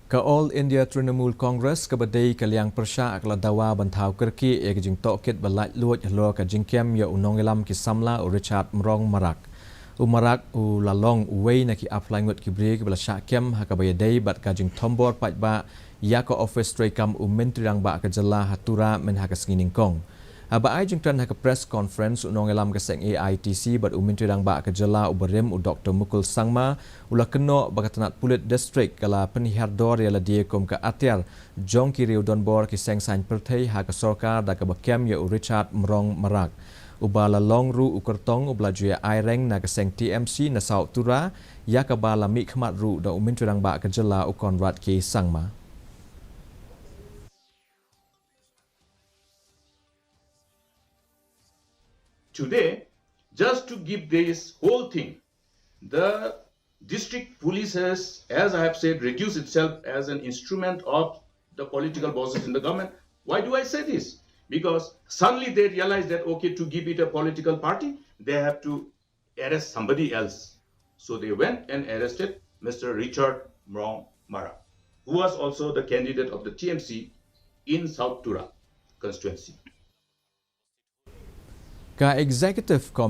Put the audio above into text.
Ka All India Trinamool Congress ka badai ka liang persya akla Dawa bantau Kyrkieh e jing tokit balai luot lo ka jingkem ya unong ilam ki samla u Richard Mrong Marak. U Marak u lalong uwei na ki apply ngot ki brig bala syakem ha ka bayadai bat ka jing tombor pat ba ya ka office trekam u menteri rang ba ka jela hatura men ha ka sngining kong. Aba ai jing tran ha ka press conference unong ilam ka seng Aitc bat u menteri rang ba ka jela u berim u Dr. Mukul Sangma ula keno bakatanat pulit district kala penihar dor ya la dia kom ka atyar jong ki riu donbor ki seng sain perthei ha ka sorkar da ka bakem ya u Richard Mrong Marak. Ubala long ru ukertong ubla juya aireng na ka seng TMC na South Tura ya ka bala mi khmat ru da u menteri rang ba ka jela u Konrad K Sangma. Today, just to give this whole thing, the district police has, as I have said, reduced itself as an instrument of the political bosses in the government. Why do I say this? Because suddenly they realize that, okay, to give it a political party, they have to arrest somebody else. So they went and arrested Mr. Richard Mrong Mara, who was also the candidate of the TMC in South Tura constituency. Ka executive committee